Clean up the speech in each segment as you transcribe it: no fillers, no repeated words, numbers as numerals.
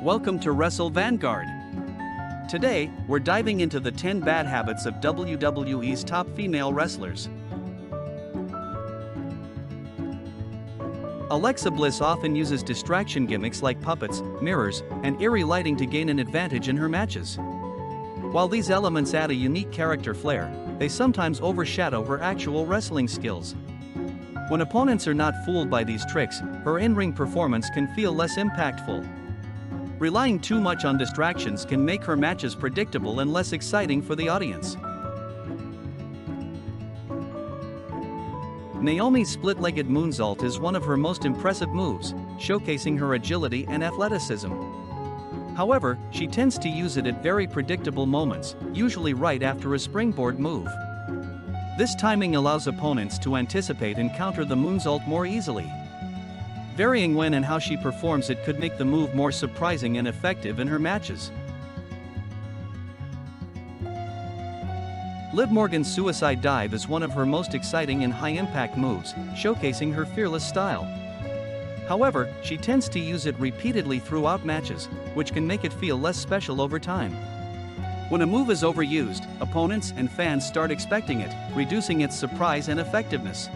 Welcome to Wrestle Vanguard. Today, we're diving into the 10 bad habits of WWE's top female wrestlers. Alexa Bliss often uses distraction gimmicks like puppets, mirrors, and eerie lighting to gain an advantage in her matches. While these elements add a unique character flair, they sometimes overshadow her actual wrestling skills. When opponents are not fooled by these tricks, her in-ring performance can feel less impactful. Relying too much on distractions can make her matches predictable and less exciting for the audience. Naomi's split-legged moonsault is one of her most impressive moves, showcasing her agility and athleticism. However, she tends to use it at very predictable moments, usually right after a springboard move. This timing allows opponents to anticipate and counter the moonsault more easily. Varying when and how she performs it could make the move more surprising and effective in her matches. Liv Morgan's suicide dive is one of her most exciting and high-impact moves, showcasing her fearless style. However, she tends to use it repeatedly throughout matches, which can make it feel less special over time. When a move is overused, opponents and fans start expecting it, reducing its surprise and effectiveness.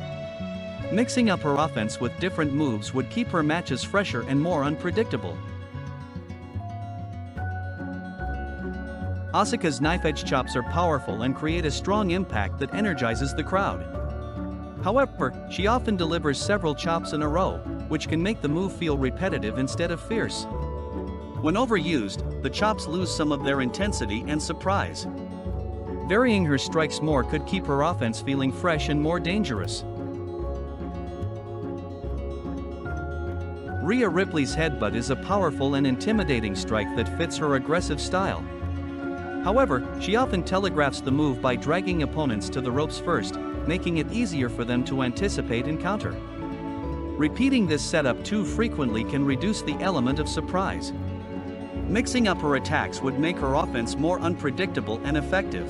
Mixing up her offense with different moves would keep her matches fresher and more unpredictable. Asuka's knife-edge chops are powerful and create a strong impact that energizes the crowd. However, she often delivers several chops in a row, which can make the move feel repetitive instead of fierce. When overused, the chops lose some of their intensity and surprise. Varying her strikes more could keep her offense feeling fresh and more dangerous. Rhea Ripley's headbutt is a powerful and intimidating strike that fits her aggressive style. However, she often telegraphs the move by dragging opponents to the ropes first, making it easier for them to anticipate and counter. Repeating this setup too frequently can reduce the element of surprise. Mixing up her attacks would make her offense more unpredictable and effective.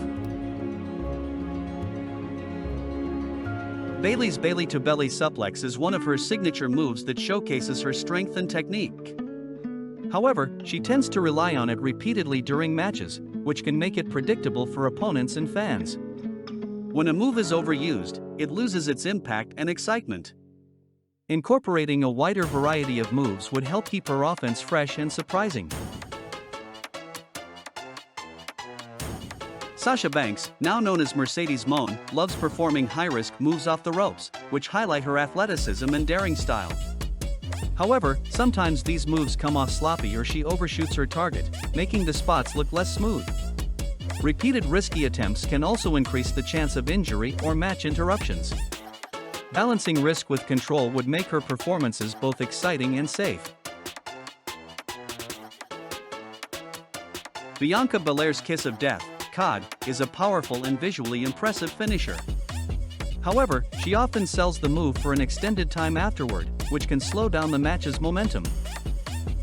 Bayley's Bayley-to-Belly suplex is one of her signature moves that showcases her strength and technique. However, she tends to rely on it repeatedly during matches, which can make it predictable for opponents and fans. When a move is overused, it loses its impact and excitement. Incorporating a wider variety of moves would help keep her offense fresh and surprising. Sasha Banks, now known as Mercedes Moné, loves performing high-risk moves off the ropes, which highlight her athleticism and daring style. However, sometimes these moves come off sloppy or she overshoots her target, making the spots look less smooth. Repeated risky attempts can also increase the chance of injury or match interruptions. Balancing risk with control would make her performances both exciting and safe. Bianca Belair's Kiss of Death, COD, is a powerful and visually impressive finisher. However, she often sells the move for an extended time afterward, which can slow down the match's momentum.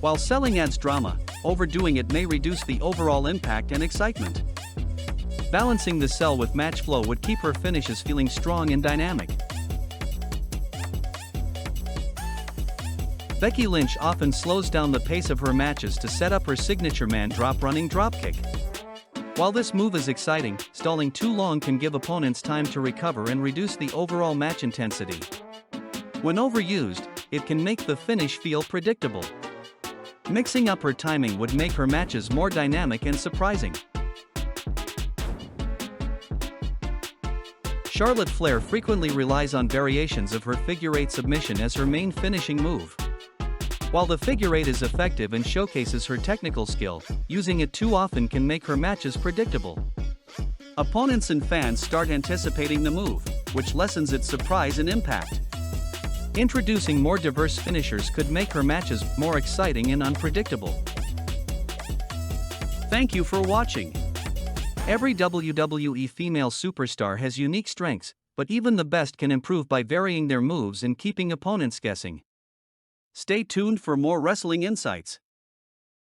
While selling adds drama, overdoing it may reduce the overall impact and excitement. Balancing the sell with match flow would keep her finishes feeling strong and dynamic. Becky Lynch often slows down the pace of her matches to set up her signature man-drop running dropkick. While this move is exciting, stalling too long can give opponents time to recover and reduce the overall match intensity. When overused, it can make the finish feel predictable. Mixing up her timing would make her matches more dynamic and surprising. Charlotte Flair frequently relies on variations of her figure-8 submission as her main finishing move. While the figure-8 is effective and showcases her technical skill, using it too often can make her matches predictable. Opponents and fans start anticipating the move, which lessens its surprise and impact. Introducing more diverse finishers could make her matches more exciting and unpredictable. Thank you for watching. Every WWE female superstar has unique strengths, but even the best can improve by varying their moves and keeping opponents guessing. Stay tuned for more wrestling insights.